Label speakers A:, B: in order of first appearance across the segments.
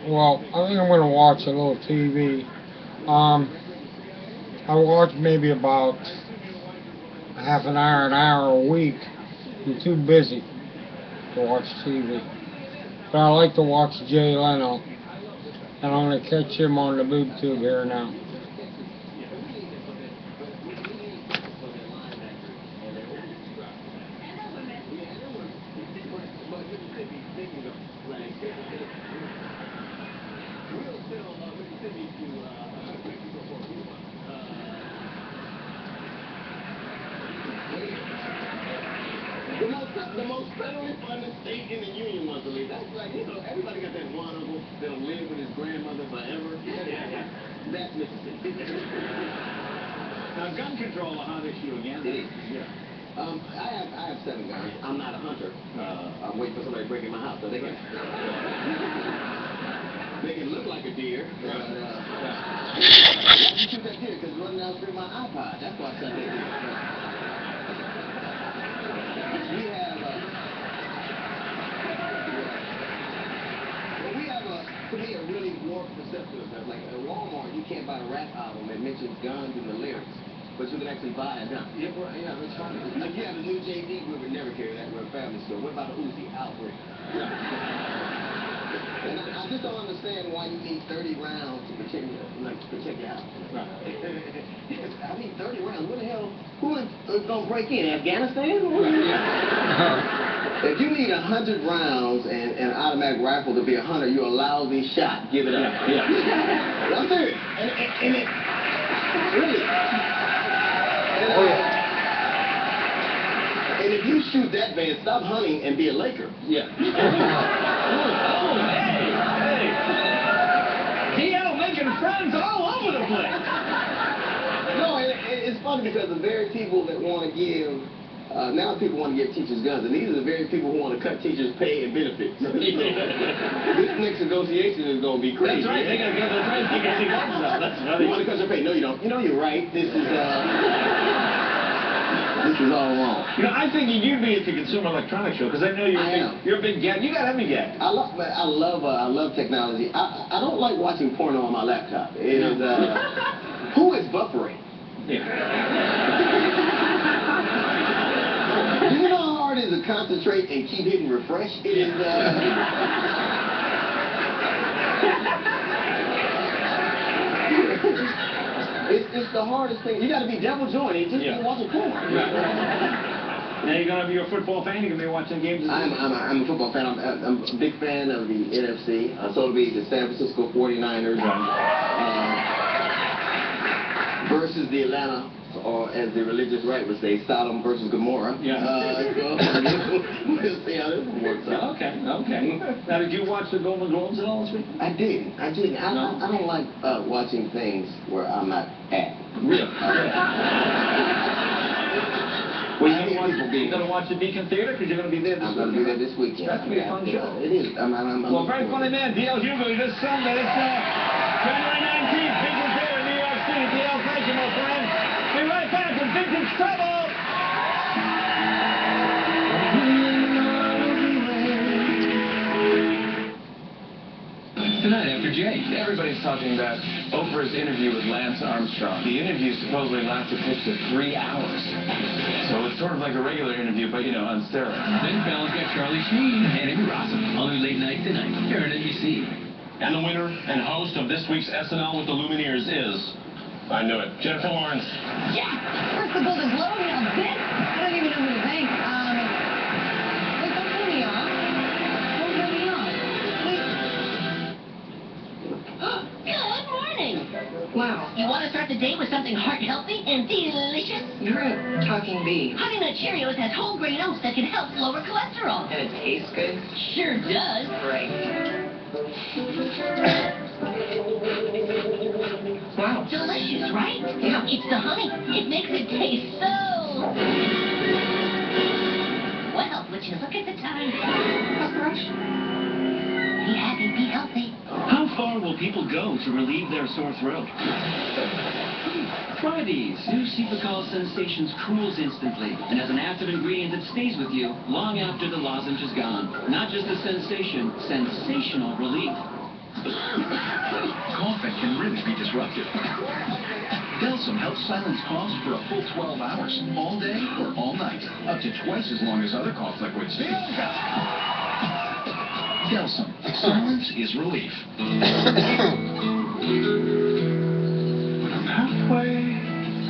A: Well, I think I'm gonna watch a little TV. Um, I watch maybe about half an hour a week. I'm too busy to watch TV. But I like to watch Jay Leno, and I'm gonna catch him on the boob tube here now.
B: The most federally funded state in the union, I believe. That's like, everybody got that one uncle that'll live with his grandmother forever. Yeah. That's Mississippi.
C: Now, gun control, a hot issue again.
B: It is. Yeah. I have 7 guns. I'm not a hunter. I'm waiting for somebody to break in my house so they can look like a deer. But I can shoot that deer because it's running down through my iPod. That's why I shot that deer. We have to me, a really warped perception of that. Like at Walmart, you can't buy a rap album that mentions guns in the lyrics, but you can actually buy a gun. Yeah, right, yeah, that's funny. Like you have the new JD, we would never carry that. We're a family store. What about a Uzi? Outbreak. And I just don't understand why you need 30 rounds to protect your house. Right. I need 30 rounds. What the hell? Who is going to break in? Afghanistan? If you need 100 rounds and an automatic rifle to be a hunter, you're a lousy shot. Give it up. Yeah. I'm serious. And it really. And if you shoot that man, stop hunting and be a Laker.
C: Yeah. DL making friends all over the place.
B: No, it's funny because the very people that want to give, now people want to give teachers guns, and these are the very people who want to cut teachers' pay and benefits. This next negotiation is going to be crazy.
C: That's right. They're going to give the price. You can see that's funny.
B: You want to cut your pay? No, you don't. You know you're right. This is all wrong.
C: I think you'd be at the Consumer Electronics Show because I know you're a big gadget. You got every gadget.
B: I love technology. I don't like watching porno on my laptop. It is who is buffering?
C: Yeah.
B: Do you know how hard it is to concentrate and keep hitting refresh? It is. It's the hardest thing. You got to be double jointed just to watch a porn.
C: Now you're gonna be a football fan. You're gonna be watching games.
B: I'm a football fan. I'm a big fan of the NFC. So it'll be the San Francisco 49ers versus the Atlanta, or as the religious right would say, Sodom versus Gomorrah.
C: Yeah.
B: We'll see how this works out.
C: Okay. Now, did you watch the Golden Globes at all this week?
B: I didn't. I don't like watching things where I'm not at.
C: Really? Well, you're going to watch the Beacon Theater because you're going to be there this weekend.
B: I'm going to be there this weekend.
C: That's going to be a fun show.
B: It is.
C: Well, very funny man, D.L. Hughley, this Sunday. It's January 19th, Beacon Theater, New York City. D.L. thank you, my friend. Be right back with Vintage Trouble.
D: Tonight after Jake, everybody's talking about Oprah's interview with Lance Armstrong. The interview supposedly lasted close to 3 hours. So it's sort of like a regular interview, but, on steroids.
E: Then Fallon's got Charlie Sheen and Amy Rossum on their late night tonight here on NBC.
F: And the winner and host of this week's SNL with the Lumineers is, I knew it, Jennifer Lawrence.
G: Yeah! First the Golden Globe, now this. I don't even know who to thank. Wait, don't turn me off. Don't turn me off.
H: Good morning.
G: Wow.
H: You want to start the day with something heart-healthy and delicious?
G: You're a talking bee.
H: Honey Nut Cheerios has whole grain oats that can help lower cholesterol.
G: And it tastes good?
H: Sure does.
G: Great. Wow.
H: Delicious, right?
G: Yeah.
H: It's the honey. It makes it taste so... Well, would you look at the time? Be happy, be healthy.
E: How far will people go to relieve their sore throat? Try these. New Cepacol Sensations cools instantly and has an active ingredient that stays with you long after the lozenge is gone. Not just a sensation, sensational relief.
I: Coughing can really be disruptive. Delsum helps silence coughs for a full 12 hours, all day or all night, up to twice as long as other cough liquids. Delsum. Silence is relief.
J: When I'm halfway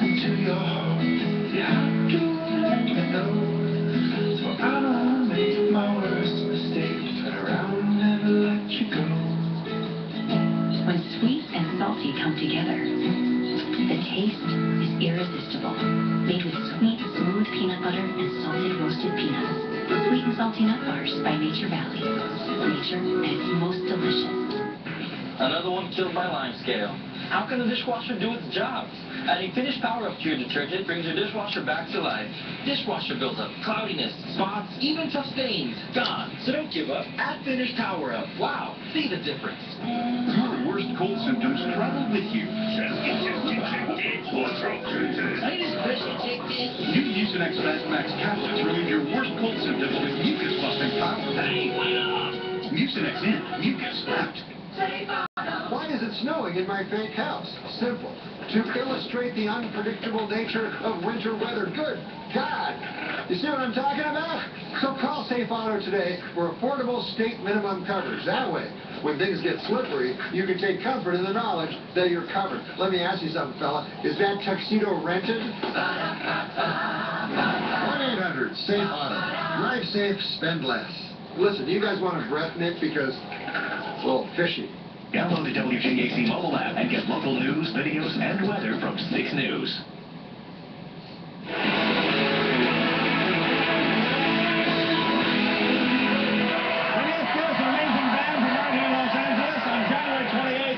J: into your heart, you have to let me know. So I don't make my worst mistake, turn around and never let you go.
K: When sweet and salty come together, the taste is irresistible. Made with sweet, smooth peanut butter and salted roasted peanuts. Sweet and salty nut bars by Nature Valley. Nature at its most delicious.
E: Another one killed by lime scale. How can the dishwasher do its job? Adding Finish Power Up to your detergent brings your dishwasher back to life. Dishwasher buildup, cloudiness, spots, even tough stains, gone. So don't give up. Add Finish Power Up. Wow, see the difference.
I: Your worst cold symptoms travel with you.
E: Latest question, check this.
I: New Mucinex Fast Max tablets relieve your worst cold symptoms with mucus-busting power.
E: Hey, wait up!
I: Mucinex in, mucus out.
L: Why is it snowing in my fake house? Simple. To illustrate the unpredictable nature of winter weather. Good God! You see what I'm talking about? So call Safe Auto today for affordable state minimum coverage. That way, when things get slippery, you can take comfort in the knowledge that you're covered. Let me ask you something, fella. Is that tuxedo rented? 1-800-SAFE-AUTO. Drive safe, spend less. Listen, you guys want a breath mint because, well, fishy.
I: Download the WJAC mobile app and get local news, videos, and weather from 6 News.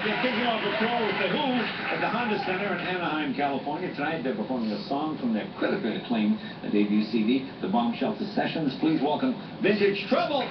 C: They're kicking off a tour with The Who at the Honda Center in Anaheim, California. Tonight, they're performing a song from their critically acclaimed debut CD, The Bomb Shelter Sessions. Please welcome Vintage Trouble.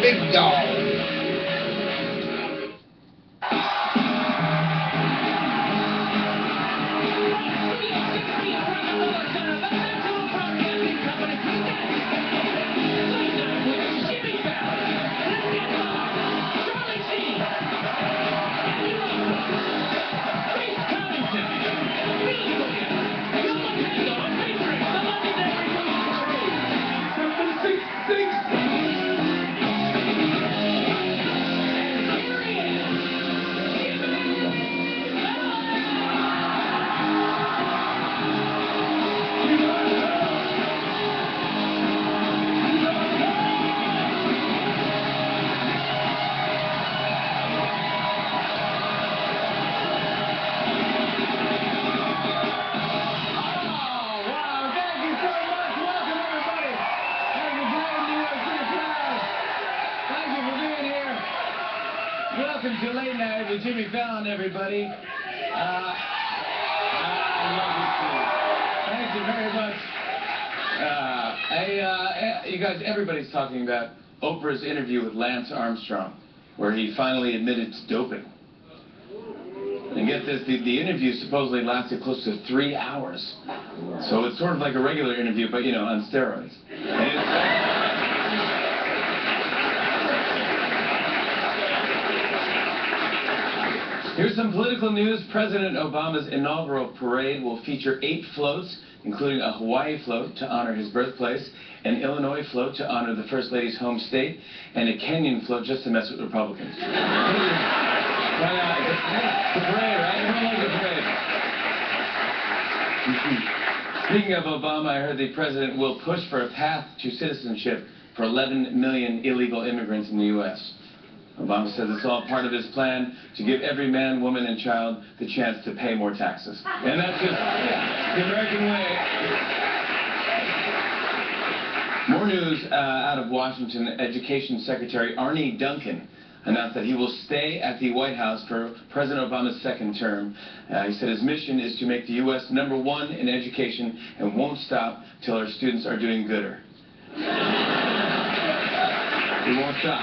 A: Big dog.
C: Welcome to Late Night with Jimmy Fallon, everybody. I love you too. Thank you very much. You guys, everybody's talking about Oprah's interview with Lance Armstrong, where he finally admitted to doping. And get this, the interview supposedly lasted close to 3 hours. So it's sort of like a regular interview, but, you know, on steroids. Here's some political news. President Obama's inaugural parade will feature 8 floats, including a Hawaii float to honor his birthplace, an Illinois float to honor the First Lady's home state, and a Kenyan float just to mess with Republicans. The parade, right? Everyone loves the parade. Speaking of Obama, I heard the president will push for a path to citizenship for 11 million illegal immigrants in the U.S. Obama says it's all part of his plan to give every man, woman, and child the chance to pay more taxes. And that's just the American way. More news out of Washington. Education Secretary Arne Duncan announced that he will stay at the White House for President Obama's second term. He said his mission is to make the U.S. #1 in education and won't stop till our students are doing gooder. He won't stop.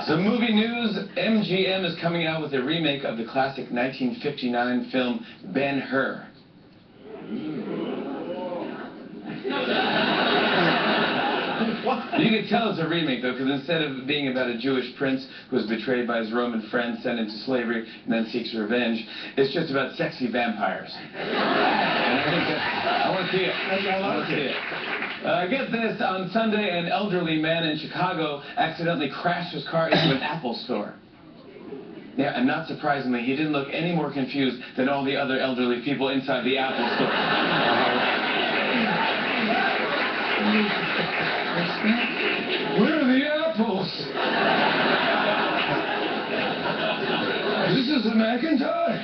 C: Some movie news. MGM is coming out with a remake of the classic 1959 film Ben-Hur. You can tell it's a remake, though, because instead of being about a Jewish prince who was betrayed by his Roman friend, sent into slavery, and then seeks revenge, it's just about sexy vampires. And I want to see it. I want to see it. Get this, on Sunday, an elderly man in Chicago accidentally crashed his car into an Apple store. Yeah, and not surprisingly, he didn't look any more confused than all the other elderly people inside the Apple store. Where are the apples? This is a Macintosh.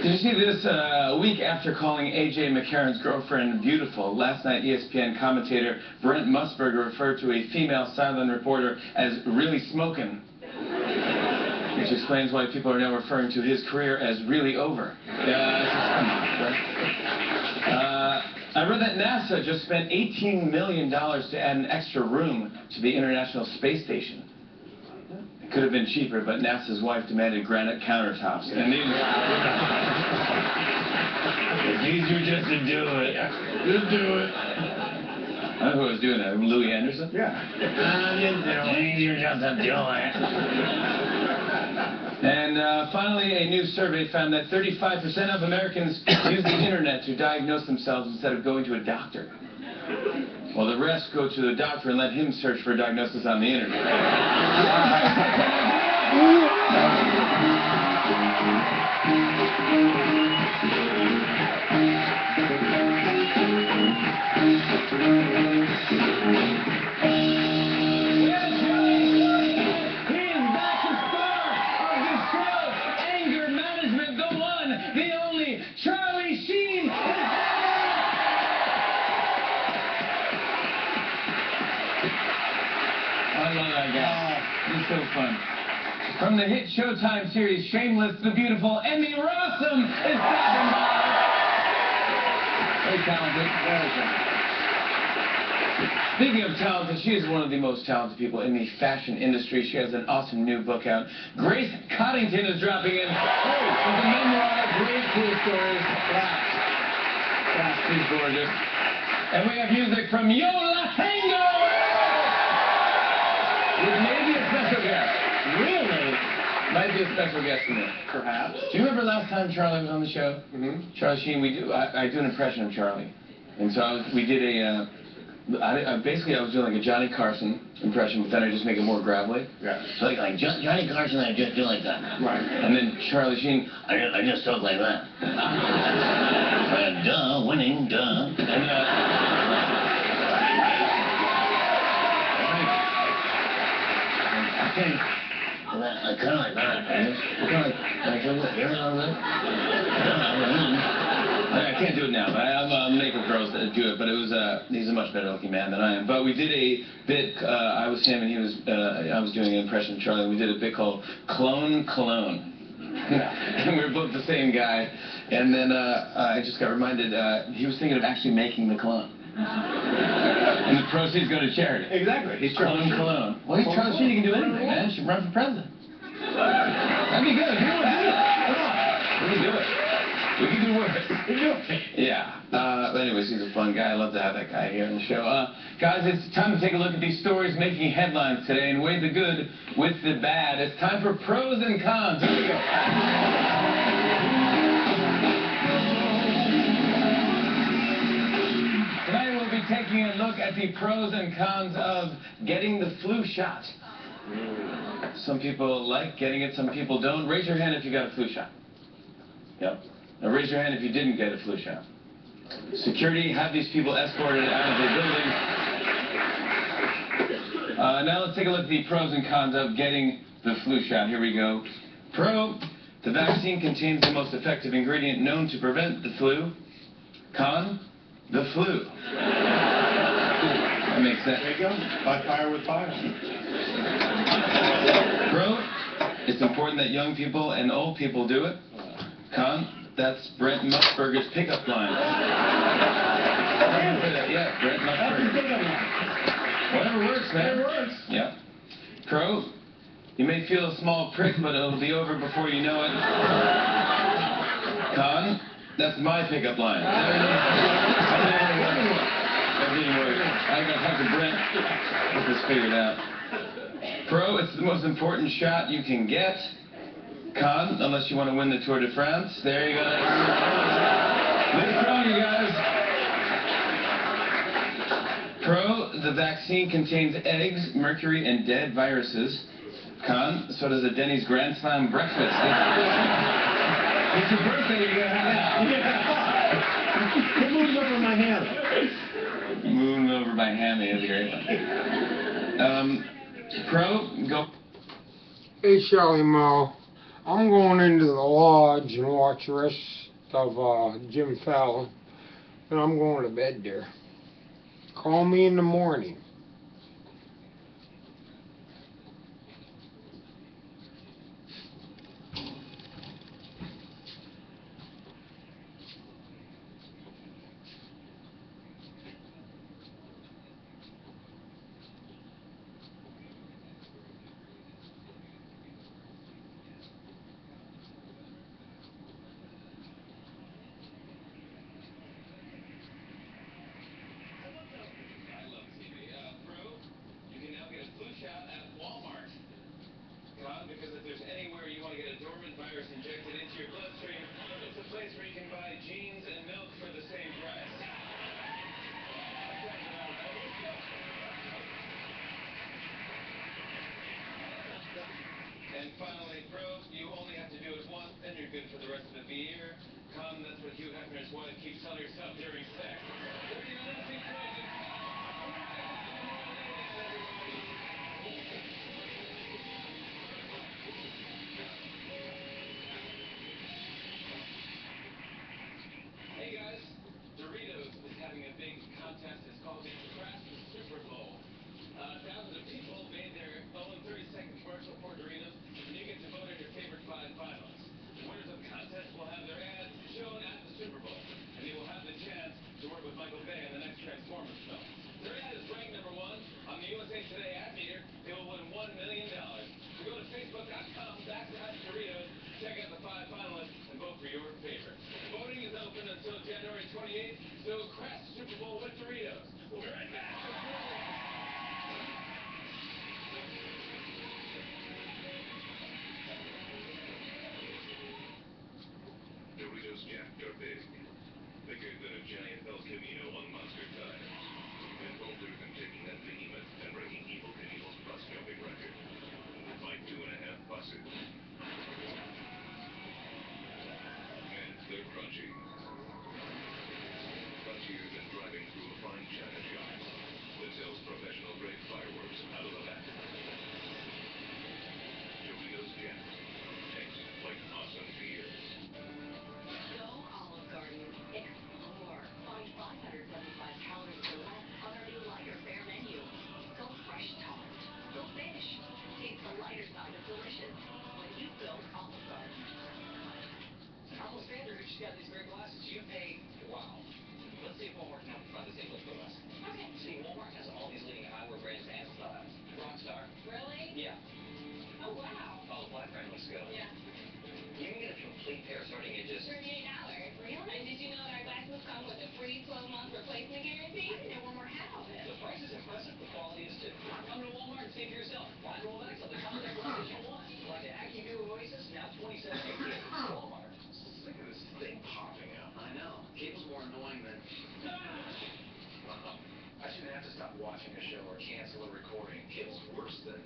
C: Did you see this? A week after calling A.J. McCarron's girlfriend beautiful, last night ESPN commentator Brent Musburger referred to a female sideline reporter as really smoking, which explains why people are now referring to his career as really over. I read that NASA just spent $18 million to add an extra room to the International Space Station. It could have been cheaper, but NASA's wife demanded granite countertops. And these were just to do it. Just do it. I don't know who was doing that. Louis Anderson? Yeah. These were just to do it. And finally, a new survey found that 35% of Americans use the internet to diagnose themselves instead of going to a doctor. While the rest go to the doctor and let him search for a diagnosis on the internet. I love that guy. He's so fun.
D: From the hit Showtime series Shameless, the beautiful Emmy Rossum is stopping by. Very talented. Very talented. Speaking of talented, she is one of the most talented people in the fashion industry. She has an awesome new book out. Grace Coddington is dropping in with a memoir, Great Cool Stories. She's gorgeous. And we have music from Yola Tango! With maybe a special guest. Really? Might be a special guest in there.
C: Perhaps.
D: Do you remember last time Charlie was on the show? Mm-hmm. Charlie Sheen, I do an impression of Charlie. And so we did a, basically I was doing like a Johnny Carson impression, but then I just make it more gravelly.
C: Yeah.
D: So like Johnny Carson, I just do like that.
C: Right.
D: And then Charlie Sheen, I just talk like that. Duh, winning, duh. And I kind of like that. I can't do it now, but I'll make the girls do it. But it was he's a much better looking man than I am. But we did a bit. I was him, and he was. I was doing an impression of Charlie. We did a bit called Clone Cologne. And we were both the same guy. And then I just got reminded he was thinking of actually making the cologne. And the proceeds go to charity.
C: Exactly. He's
D: Clone Cologne. Well, he's Charlie Sheen. He can do anything, man. He should run for president. That'd be good. We can do it. We can do worse. Yeah. But anyways, he's a fun guy. I love to have that guy here on the show. Guys, it's time to take a look at these stories making headlines today and weigh the good with the bad. It's time for pros and cons. Here we go. Tonight we'll be taking a look at the pros and cons of getting the flu shot. Some people like getting it, some people don't. Raise your hand if you got a flu shot. Yep. Now raise your hand if you didn't get a flu shot. Security, have these people escorted out of the building. Now let's take a look at the pros and cons of getting the flu shot. Here we go. Pro, the vaccine contains the most effective ingredient known to prevent the flu. Con, the flu. That makes sense.
C: There you go. Fight fire with fire.
D: Pro, it's important that young people and old people do it. Con, that's Brent Musburger's pickup line. Yeah, Brent Musburger. Whatever works, man. Whatever works. Yep. Pro, you may feel a small prick, but it'll be over before you know it. Con, that's my pickup line. Everything works. I gotta talk to Brent. Get this figured out. Pro, it's the most important shot you can get. Con, unless you want to win the Tour de France. There you go. Live strong, you guys. Pro, the vaccine contains eggs, mercury, and dead viruses. Con, so does a Denny's Grand Slam breakfast. It's your birthday, you gotta have it.
C: Move over my hammy.
D: Moving over my hammy is a great one. Pro, go.
A: Hey, Shelly Mo. I'm going into the lodge and watch the rest of Jim Fallon. And I'm going to bed there. Call me in the morning.
D: Because if there's anywhere you want to get a dormant virus injected into your bloodstream, it's a place where you can buy jeans and milk for the same price. And finally, Pro, you only have to do it once, then you're good for the rest of the year. Con, that's what Hugh Hefner's wife keeps telling herself during sex. Hey guys, Doritos is having a big contest. It's called the Craft Super Bowl. Thousands of people made their own 30-second commercial for Doritos. today ad meter, they will win $1 million. So go to Facebook.com/Doritos, check out the 5 finalists, and vote for your favorite. Voting is open until January 28th, so crash Super Bowl with Doritos. We'll be right back.
M: Doritos Jacked are big. Bigger than a giant El Camino on Monster tires. And bolder than taking that behemoth and breaking Evil Knievel's bus-jumping record. By 2.5 buses. And they're crunchy. Crunchier than driving through a fine china shop that sells professional-grade fireworks out of the back. Doritos Jacked. Tastes like awesome beer.
H: Go Olive Garden. Explore. Find 575 calories or less on our new lighter fare menu. Go fresh tart. Go fish. Taste the lighter side of delicious when you go Olive Garden.
E: Almost Sandra, who just got these great glasses. You paid, wow. Let's see if Walmart can help you find the same look for us.
H: Okay.
E: See, Walmart has all these leading eyewear brands and styles. Rockstar.
H: Really?
E: Yeah.
H: Oh, wow.
E: Oh, Black Brand looks good.
H: Yeah.
E: You can get a complete pair starting at just
H: $38. Really? And did you know that our glasses come with a free 12-month replacement guarantee? I didn't know Walmart had all this.
E: the price is impressive, the quality is too. Come to Walmart and see for yourself. Why roll back on the contact glasses you want? Like the AccuView Oasis, now $27.88. Walmart.
M: Look at this thing popping out.
E: I know. Cable's more annoying than...
M: I shouldn't have to stop watching a show or cancel a recording. Cable's worse than...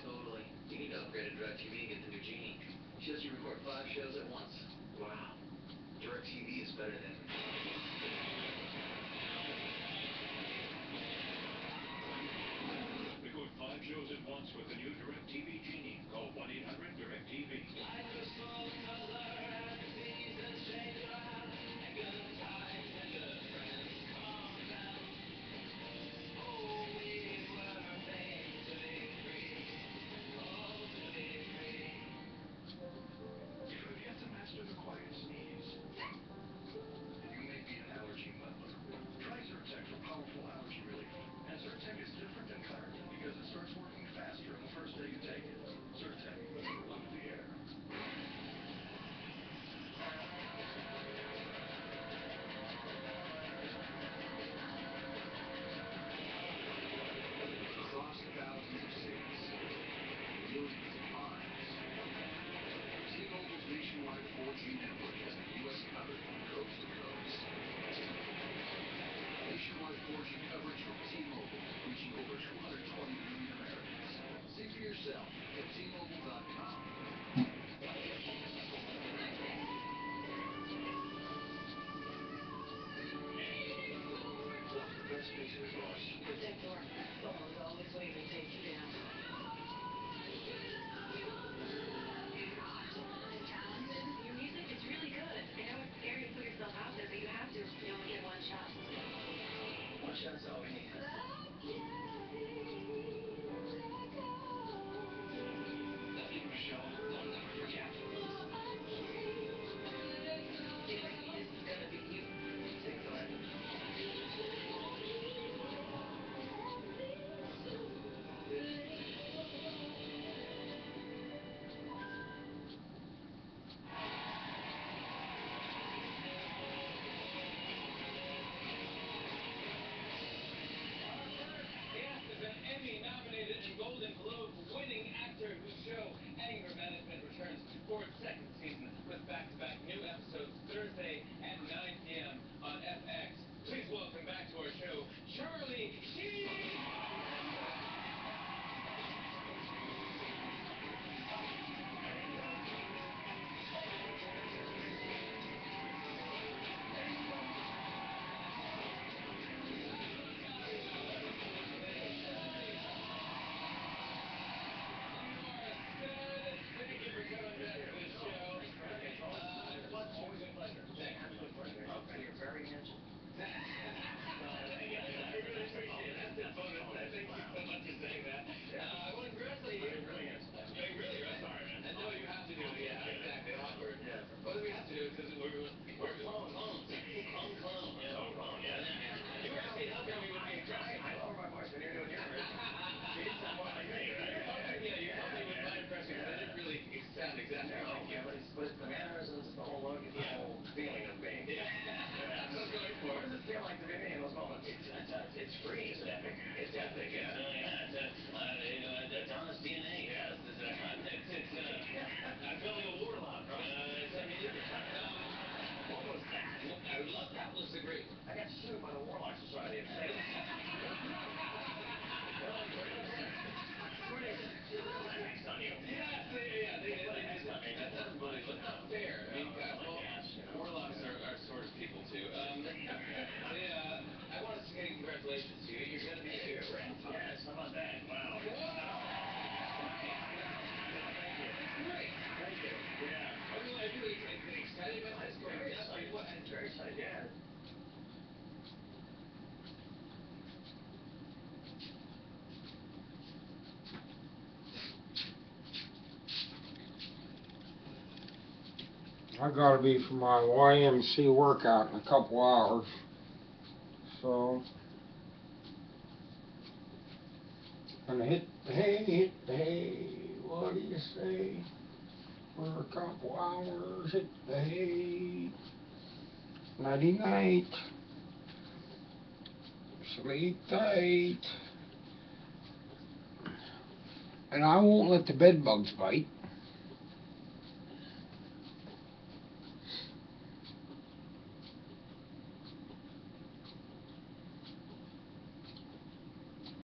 E: Totally. You need to upgrade to DirecTV and get the new Genie. She lets you record 5 shows at once.
M: Wow. DirecTV is better than...
F: Record 5 shows at once with the new DirecTV Genie. Call 1-800-DirecTV.
M: If you have yet to master the quiet sneeze, you may be an allergy muddler. Try Zyrtec for powerful allergy relief. And Zyrtec is different than Claritin because it starts working faster on the first day you take it. Zyrtec, under the air.
B: Across thousands of cities, millions of miles. T-Mobile's nationwide 4G network has the U.S. covered from coast to coast. Nationwide 4G coverage from T-Mobile, reaching over 220 million Americans. See for yourself at T-Mobile.com.
M: What's the best piece of advice?
H: Protect door. Someone's always waiting to take you down. Talented. Your music is really good. I know it's scary to put yourself out there, but you have to. You only get one shot.
E: One shot's all we need. Nothing, Michelle, they'll never forget.
H: This is gonna be you.
E: Take the lead.
D: Yes, if at
A: I gotta be for my YMC workout in a couple hours. So, gonna hit the hay, what do you say? For a couple hours, hit the hay. Nighty night. Sleep tight. And I won't let the bed bugs bite.